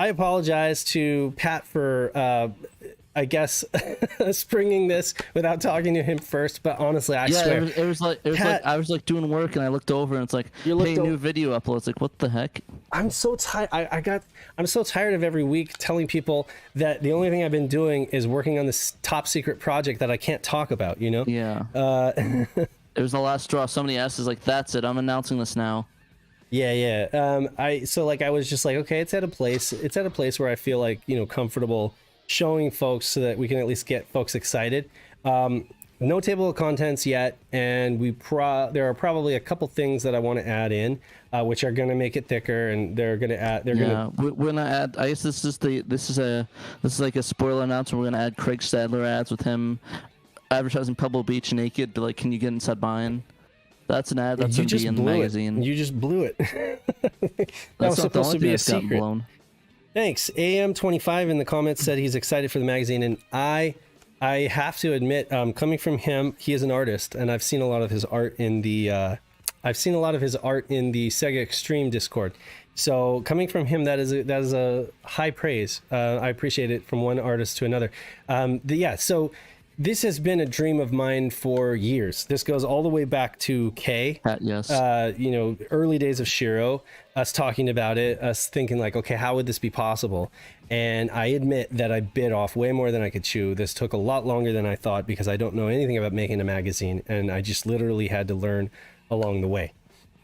I apologize to Pat for, I guess, springing this without talking to him first. But honestly, I swear, it was like Pat, I was like doing work and I looked over and it's like, hey, new video upload. It's like, what the heck? I'm so tired. I'm so tired of every week telling people that the only thing I've been doing is working on this top secret project that I can't talk about. You know? Yeah. It was the last straw. Somebody asked, "Is like, that's it. I'm announcing this now." Yeah. I was just like, okay, it's at a place where I feel like, you know, comfortable showing folks so that we can at least get folks excited. No table of contents yet, and there are probably a couple things that I want to add in, which are going to make it thicker, and we're gonna add. I guess this is like a spoiler announcement. We're gonna add Craig Stadler ads with him advertising Pebble Beach naked. But like, can you get inside mine? That's an ad that's gonna be in the magazine. You just blew it. That was supposed to be a secret. Thanks. AM25 in the comments said he's excited for the magazine, and I have to admit, coming from him, he is an artist, and I've seen a lot of his art in the Sega Extreme Discord. So coming from him, that is a high praise. I appreciate it from one artist to another. So this has been a dream of mine for years. This goes all the way back to K. Yes. Early days of SHIRO, us talking about it, us thinking like, okay, how would this be possible? And I admit that I bit off way more than I could chew. This took a lot longer than I thought because I don't know anything about making a magazine, and I just literally had to learn along the way.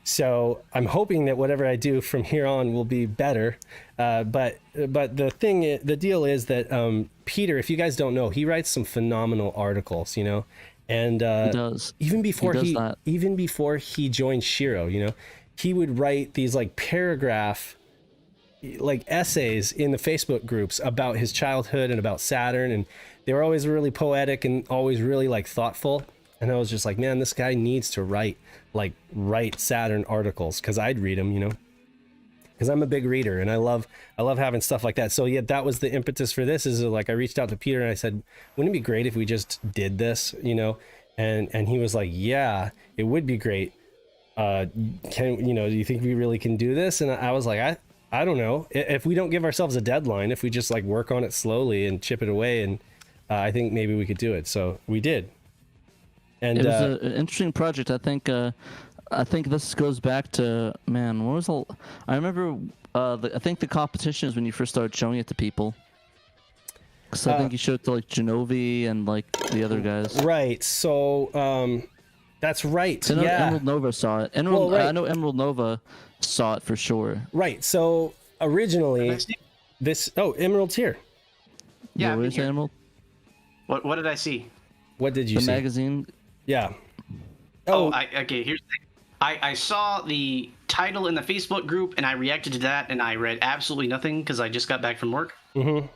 So I'm hoping that whatever I do from here on will be better. But the deal is that Peter, if you guys don't know, he writes some phenomenal articles, you know, and he does. Even before he joined SHIRO, you know, he would write these like paragraph like essays in the Facebook groups about his childhood and about Saturn, and they were always really poetic and always really like thoughtful. And I was just like, man, this guy needs to write Saturn articles, because I'd read them, you know, because I'm a big reader and I love having stuff like that. So yeah, that was the impetus for this. Is like I reached out to Peter and I said, wouldn't it be great if we just did this, you know? And he was like, yeah, it would be great. Do you think we really can do this? And I was like, I don't know. If we don't give ourselves a deadline, if we just like work on it slowly and chip it away, and I think maybe we could do it. So we did. And it was an interesting project. I think this goes back to, man, I remember I think the competition is when you first started showing it to people. So I think you showed it to like Genovi and like the other guys. Right. So that's right. Emerald Nova saw it. I know Emerald Nova saw it for sure. Right. So originally Emerald's here. Yeah, where's Emerald? What did I see? What did you see? The magazine. Yeah. Okay, here's the thing. I saw the title in the Facebook group, and I reacted to that, and I read absolutely nothing because I just got back from work. Mm-hmm.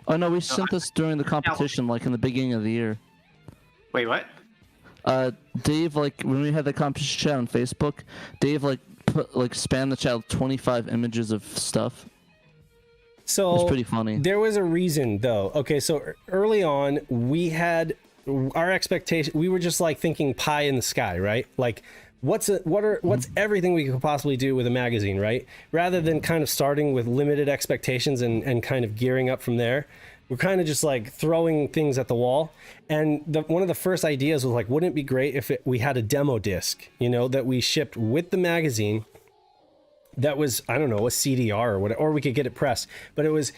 Oh, no, we sent this during the competition, like in the beginning of the year. Wait, what? Dave, like, when we had the competition chat on Facebook, Dave, like, spanned the chat with 25 images of stuff. So it was pretty funny. There was a reason, though. Okay, so early on, we had our expectation. We were just like thinking pie in the sky, right? Like, what's everything we could possibly do with a magazine, right? Rather than kind of starting with limited expectations and kind of gearing up from there, we're kind of just like throwing things at the wall. And one of the first ideas was like, wouldn't it be great if we had a demo disc, you know, that we shipped with the magazine? That was, I don't know, a CDR or whatever, or we could get it pressed. But it was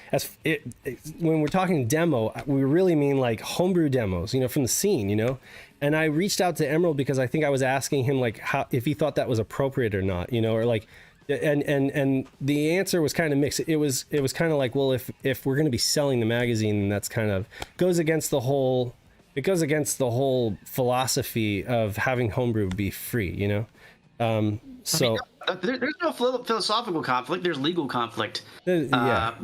when we're talking demo, we really mean like homebrew demos, you know, from the scene, you know. And I reached out to Emerald because I think I was asking him like if he thought that was appropriate or not, you know, or like, and the answer was kind of mixed. It was kind of like, well, if we're going to be selling the magazine, that's kind of goes against the whole philosophy of having homebrew be free, you know. So. There's no philosophical conflict. There's legal conflict. Yeah.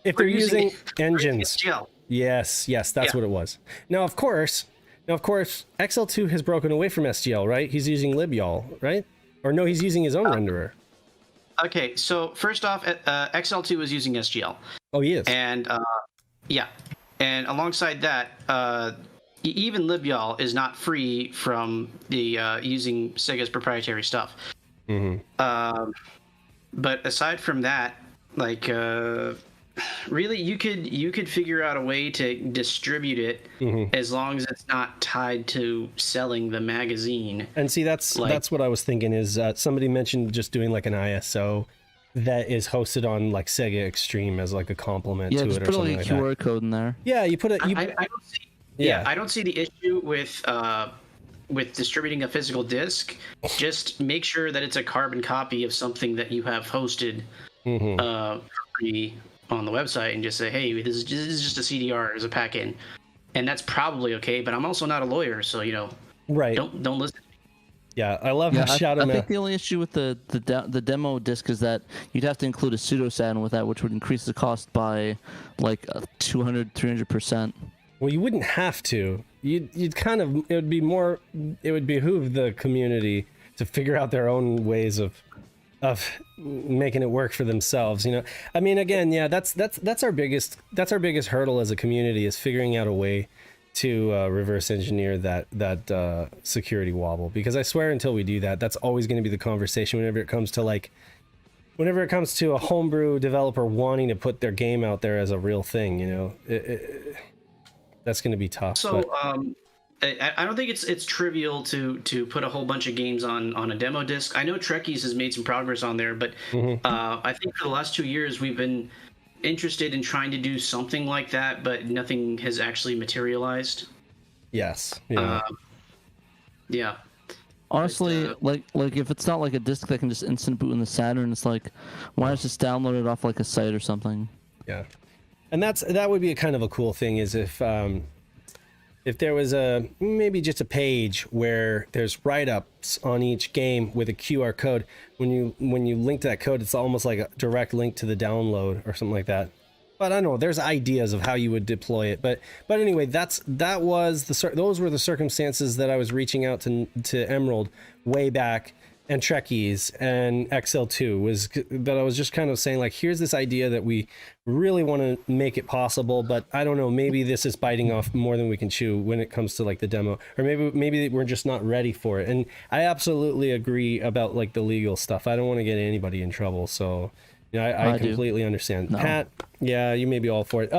If they're using engines. SGL. Yes, that's what it was. Now, of course, XL2 has broken away from SGL, right? He's using libyol, right? Or no, he's using his own renderer. Okay, so first off, XL2 is using SGL. Oh, he is. And and alongside that, even libyol is not free from the using Sega's proprietary stuff. Mm-hmm. But aside from that, like Really, you could figure out a way to distribute it as long as it's not tied to selling the magazine. And see, that's what I was thinking is somebody mentioned just doing like an ISO that is hosted on like Sega Extreme as like a complement to just it or put something like like a that. QR code in there. Yeah, you put it. I don't see. Yeah, I don't see the issue with distributing a physical disc. Just make sure that it's a carbon copy of something that you have hosted for free on the website, and just say, hey, this is just a CDR as a pack-in, and that's probably okay. But I'm also not a lawyer, so right. Don't listen. Yeah, I love how Shadow I Man. think the only issue with the demo disc is that you'd have to include a pseudo Saturn with that, which would increase the cost by like 200-300%. Well, you wouldn't have to. You'd kind of, it would behoove the community to figure out their own ways of making it work for themselves. I mean, again, yeah, that's our biggest hurdle as a community, is figuring out a way to reverse engineer that security wobble. Because I swear, until we do that, that's always going to be the conversation whenever it comes to a homebrew developer wanting to put their game out there as a real thing. That's going to be tough. So I don't think it's trivial to put a whole bunch of games on a demo disc. I know Trekkies has made some progress on there, but I think for the last 2 years we've been interested in trying to do something like that, but nothing has actually materialized. Yes. Yeah. Honestly, like if it's not like a disc that can just instant boot in the Saturn, it's like, why not just download it off like a site or something? Yeah. And that would be a kind of a cool thing, is if there was maybe just a page where there's write-ups on each game with a QR code. When you link to that code, it's almost like a direct link to the download or something like that. But I don't know, there's ideas of how you would deploy it. But anyway, those were the circumstances that I was reaching out to Emerald way back, and Trekkies and XL2, was that I was just kind of saying, like, here's this idea that we really want to make it possible, but I don't know, maybe this is biting off more than we can chew when it comes to like the demo, or maybe we're just not ready for it. And I absolutely agree about like the legal stuff. I don't want to get anybody in trouble, so I completely understand. No. Pat, yeah, you may be all for it.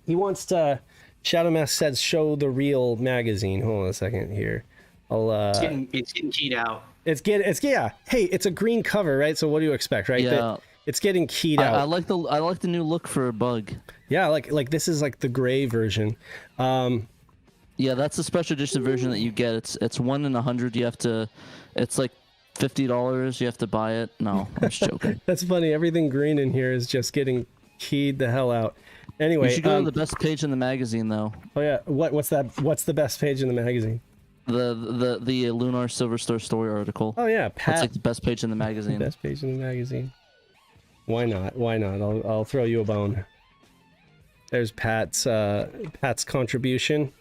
He wants to. Shadow Mask says, show the real magazine. Hold on a second here. It's getting keyed out. Yeah. Hey, it's a green cover, right? So what do you expect, right? Yeah. It's getting keyed out. I like the new look for a bug. Yeah, like this is like the gray version. Yeah, that's the special edition version that you get. It's 1 in 100. It's like $50. You have to buy it. No, I'm just joking. That's funny. Everything green in here is just getting keyed the hell out. Anyway, you should go to the best page in the magazine, though. Oh yeah, what's that? What's the best page in the magazine? The Lunar Silver Star story article. Oh yeah, Pat. That's like the best page in the magazine. Best page in the magazine. Why not? I'll throw you a bone. There's Pat's contribution.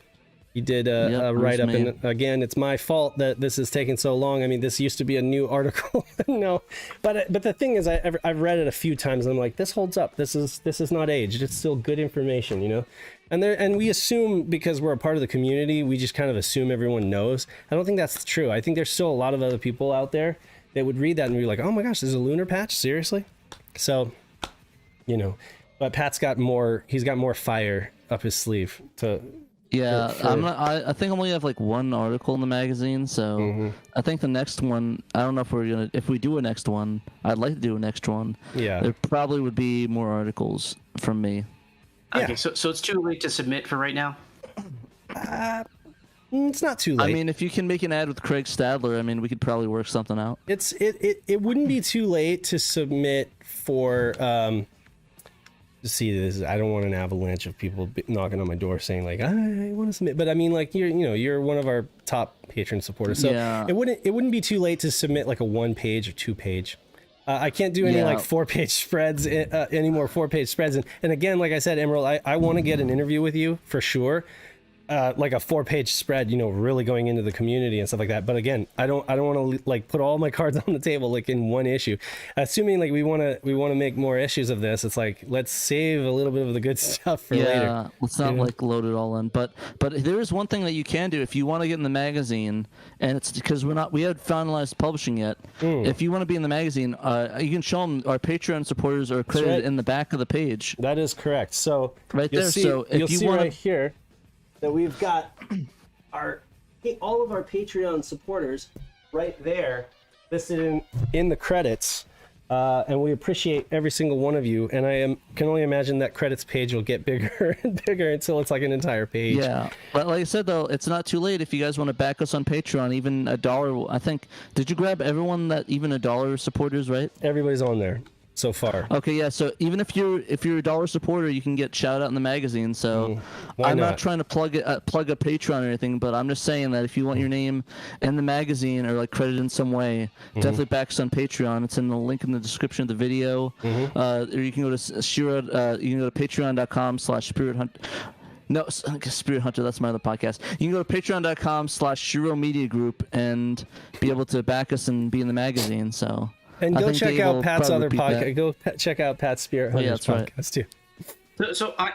He did a write up, and again, it's my fault that this is taking so long. I mean, this used to be a new article. No, but the thing is, I've read it a few times, and I'm like, this holds up. This is not aged. It's still good information, And we assume, because we're a part of the community, we just kind of assume everyone knows. I don't think that's true. I think there's still a lot of other people out there that would read that and be like, oh my gosh, there's a lunar patch? Seriously? So, but Pat's got more. He's got more fire up his sleeve to. Yeah, I think I only have like one article in the magazine, so I think the next one. I don't know if we do a next one. I'd like to do a next one. Yeah, there probably would be more articles from me. Okay, so it's too late to submit for right now? It's not too late. I mean, if you can make an ad with Craig Stadler, I mean, we could probably work something out. It wouldn't be too late to submit for see this. I don't want an avalanche of people knocking on my door saying like, I want to submit, but I mean, like, you're one of our top patron supporters, so yeah. It wouldn't be too late to submit like a 1-page or 2-page. I can't do any like 4-page spreads, any more 4-page spreads. And again, like I said, Emerald, I want to get an interview with you for sure. like a 4-page spread, really going into the community and stuff like that. But again, I don't want to like put all my cards on the table like in one issue. Assuming like we want to make more issues of this, it's like let's save a little bit of the good stuff for later. Yeah, let's not like load it all in. But there is one thing that you can do if you want to get in the magazine, and it's because we haven't finalized publishing yet. If you want to be in the magazine, you can show them our Patreon supporters are credited in the back of the page. That is correct. So right there. So if you'll you see want right here that we've got all of our Patreon supporters right there listed in the credits, and we appreciate every single one of you. And can only imagine that credits page will get bigger and bigger until it's like an entire page. Yeah, but like I said though, it's not too late if you guys want to back us on Patreon. Even $1, I think. Did you grab everyone that even $1 supporters? Right? Everybody's on there so far. Okay, yeah. So even if you're a $1 supporter, you can get shout out in the magazine. So Why I'm not? not trying to plug a Patreon or anything, but I'm just saying that if you want your name in the magazine or like credited in some way, definitely back us on Patreon. It's in the link in the description of the video. Or you can go to SHIRO. You can go to patreon.com/spirithunt. No, Spirit Hunter, that's my other podcast. You can go to patreon.com/SHIRO Media Group and be able to back us and be in the magazine. So. And go check Dave out will Pat's probably other repeat podcast. that. Go check out Pat's Spirit Hunters podcast too. So I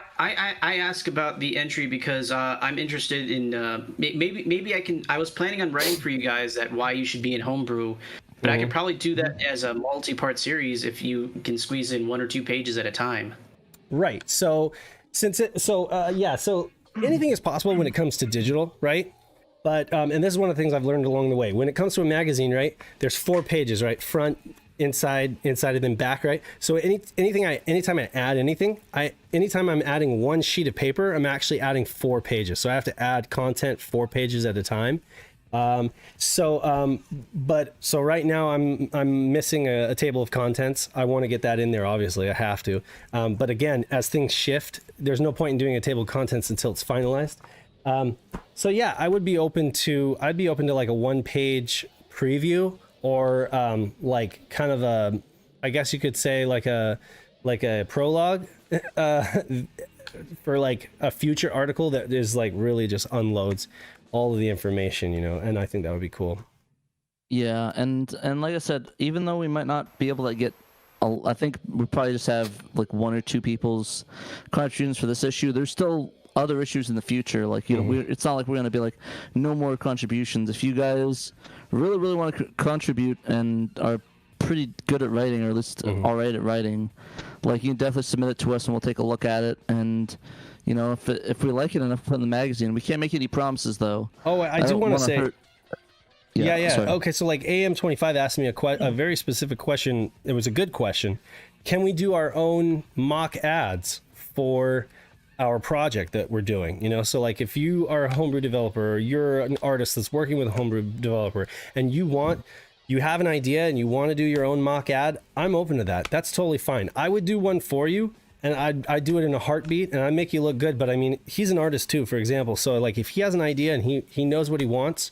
ask about the entry because I'm interested in maybe I can. I was planning on writing for you guys that why you should be in homebrew, but I could probably do that as a multi-part series if you can squeeze in 1 or 2 pages at a time. Right. So so anything is possible when it comes to digital, right? But and this is one of the things I've learned along the way. When it comes to a magazine, right, there's 4 pages, right? Front, inside, and then back, right? So anytime I add anything, anytime I'm adding 1 sheet of paper, I'm actually adding 4 pages. So I have to add content 4 pages at a time. So right now I'm missing a table of contents. I want to get that in there. Obviously, I have to. But again, as things shift, there's no point in doing a table of contents until it's finalized. So yeah, I'd be open to like a 1-page preview or like kind of I guess you could say like a prologue for like a future article that is like really just unloads all of the information, and I think that would be cool. Yeah, and like I said, even though we might not be able to get, I think we probably just have like 1 or 2 people's contributions for this issue. There's still other issues in the future. Like, it's not like we're going to be like, no more contributions. If you guys really, really want to contribute and are pretty good at writing, or at least all right at writing, like, you can definitely submit it to us and we'll take a look at it. And, if we like it enough to put in the magazine, we can't make any promises though. Oh, I do want to say, yeah. Sorry. Okay, so like AM25 asked me a very specific question. It was a good question. Can we do our own mock ads for our project that we're doing? So like if you are a homebrew developer or you're an artist that's working with a homebrew developer and you have an idea and you want to do your own mock ad, I'm open to that. That's totally fine. I would do one for you, and I'd do it in a heartbeat, and I'd make you look good. But I mean, he's an artist too, for example. So like if he has an idea and he knows what he wants,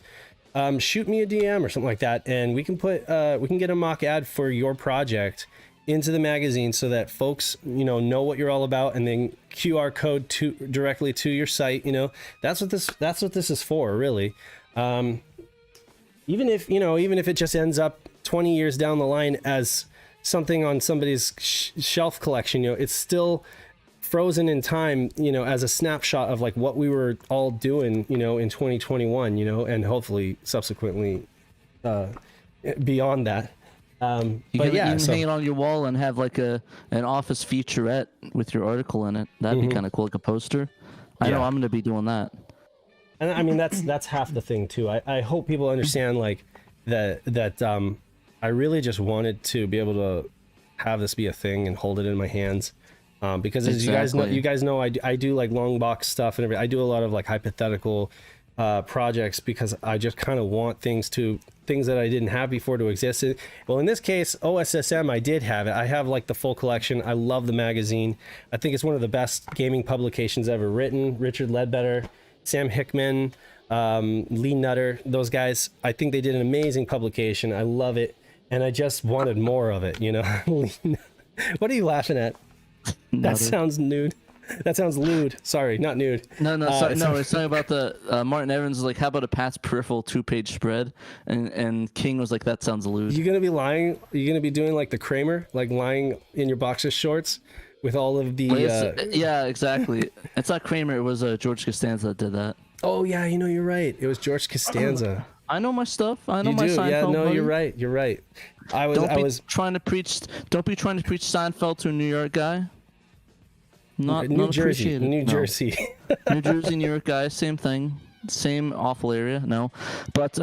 shoot me a DM or something like that, and we can get a mock ad for your project into the magazine so that folks know what you're all about, and then QR code directly to your site. That's what this is for, really. Even if it just ends up 20 years down the line as something on somebody's shelf collection, it's still frozen in time, as a snapshot of like what we were all doing, in 2021, and hopefully subsequently beyond that. You can hang it on your wall and have like an office featurette with your article in it. That'd be kind of cool, like a poster. I know I'm going to be doing that. And I mean, that's half the thing too. I hope people understand like that I really just wanted to be able to have this be a thing and hold it in my hands. Because as you guys know, I do like long box stuff and everything. I do a lot of like hypothetical projects because I just kind of want things that I didn't have before to exist. Well, in this case, OSSM, I did have it. I have like the full collection. I love the magazine. I think it's one of the best gaming publications ever written. Richard Ledbetter, Sam Hickman, Lee Nutter, those guys, I think they did an amazing publication. I love it. And I just wanted more of it, What are you laughing at? That sounds nude. That sounds lewd. Sorry, not nude. No, sorry, no. It's talking about the Martin Evans was like, how about a Pat's peripheral 2-page spread? And King was like, that sounds lewd. You gonna be lying? You gonna be doing like the Kramer, like lying in your boxer shorts with all of the? Yeah, exactly. It's not Kramer. It was George Costanza that did that. Oh yeah, you're right. It was George Costanza. I know my stuff. I know you my do. Seinfeld. Yeah, no, buddy. you're right. You're right. Don't be trying to preach Seinfeld to a New York guy. New Jersey, New Jersey, New York guy, same thing, same awful area. No, but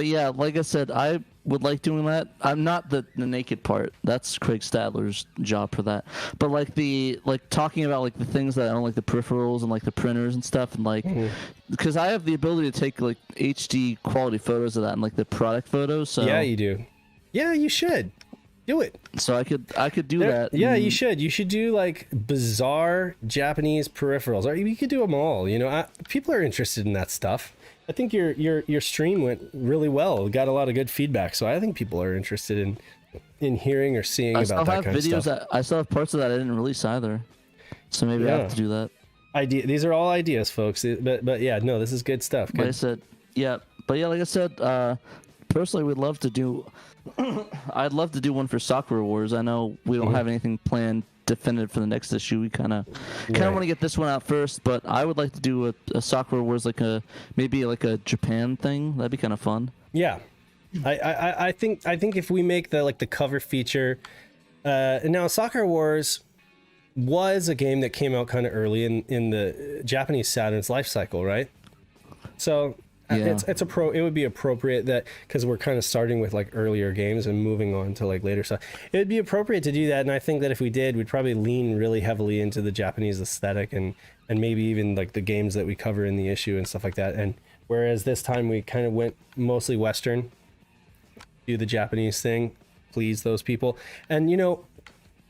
yeah, like I said, I would like doing that. I'm not the naked part. That's Craig Stadler's job for that. But like talking about like the things that I own, like the peripherals and like the printers and stuff, and like because I have the ability to take like HD quality photos of that and like the product photos. So yeah, you do. Yeah, you should do it. So I could do that. Yeah, you should. You should do like bizarre Japanese peripherals. Or you could do them all. People are interested in that stuff. I think your stream went really well. Got a lot of good feedback. So I think people are interested in hearing or seeing about that kind of stuff. I still have parts of that I didn't release either. So maybe I have to do that. These are all ideas, folks. But yeah, no, this is good stuff. Good. Like I said, personally, we'd love to do. I'd love to do one for Sakura Wars. I know we don't have anything planned definitive for the next issue. We kind of want to get this one out first, but I would like to do a Sakura Wars, like maybe a Japan thing. That'd be kind of fun. Yeah, I think if we make the cover feature, now Sakura Wars was a game that came out kind of early in the Japanese Saturn's life cycle, right? So. Yeah. It would be appropriate that, because we're kind of starting with like earlier games and moving on to like later stuff. It would be appropriate to do that, and I think that if we did, we'd probably lean really heavily into the Japanese aesthetic and maybe even like the games that we cover in the issue and stuff like that. And whereas this time we kind of went mostly Western, do the Japanese thing, please those people. And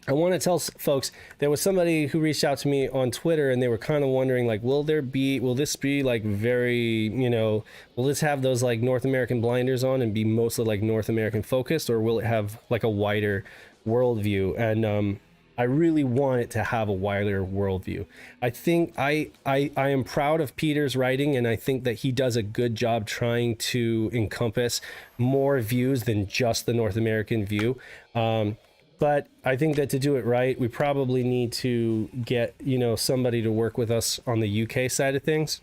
I want to tell folks, there was somebody who reached out to me on Twitter and they were kind of wondering like, will this be like very, will this have those like North American blinders on and be mostly like North American focused, or will it have like a wider worldview? And I really want it to have a wider worldview. I think I am proud of Peter's writing, and I think that he does a good job trying to encompass more views than just the North American view. But I think that to do it right, we probably need to get, somebody to work with us on the UK side of things.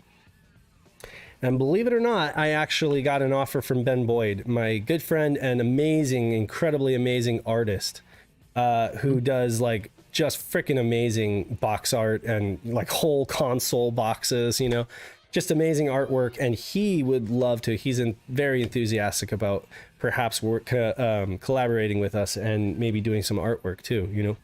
And believe it or not, I actually got an offer from Ben Boyd, my good friend and incredibly amazing artist, who does like just freaking amazing box art and like whole console boxes, just amazing artwork. And he would love to. He's very enthusiastic about perhaps collaborating with us and maybe doing some artwork too,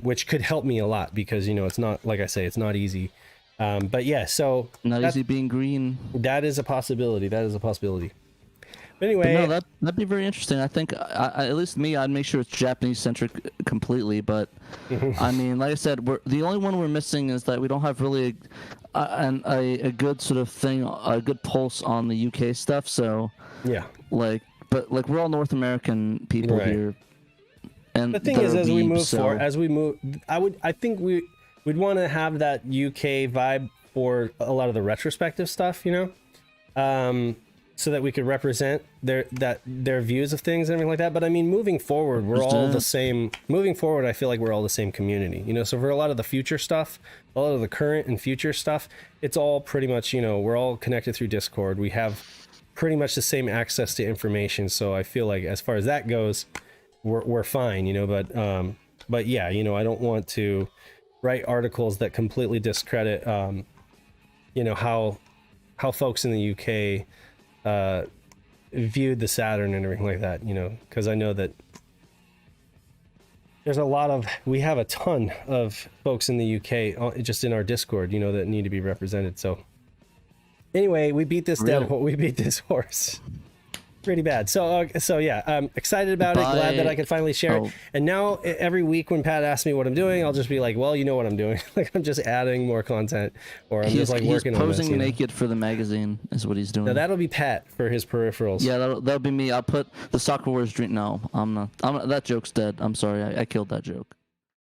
which could help me a lot because, it's not, like I say, it's not easy. But yeah, so not easy being green. That is a possibility. But anyway, but no, that'd be very interesting. I think, at least me, I'd make sure it's Japanese centric completely. But I mean, like I said, the only one we're missing is that we don't have really a good sort of thing, a good pulse on the UK stuff. So yeah, but we're all North American people here. And the thing is, as we move, I think we'd want to have that UK vibe for a lot of the retrospective stuff, so that we could represent their views of things and everything like that. But I mean, moving forward, we're all the same. Moving forward, I feel like we're all the same community, So for a lot of the future stuff, a lot of the current and future stuff, it's all pretty much, we're all connected through Discord. We have pretty much the same access to information. So I feel like as far as that goes, we're fine, But yeah, I don't want to write articles that completely discredit, how folks in the UK viewed the Saturn and everything like that, because I know that we have a ton of folks in the UK just in our Discord, that need to be represented. So anyway, we beat this horse pretty bad. So yeah, I'm excited about it. Glad that I could finally share it. And now every week when Pat asks me what I'm doing, I'll just be like, well, you know what I'm doing. Like I'm just adding more content, or I'm just like working on this. He's posing naked for the magazine is what he's doing. Now that'll be Pat for his peripherals. Yeah, that'll be me. I'll put the Sakura Wars drink. No, I'm not. That joke's dead. I'm sorry. I killed that joke.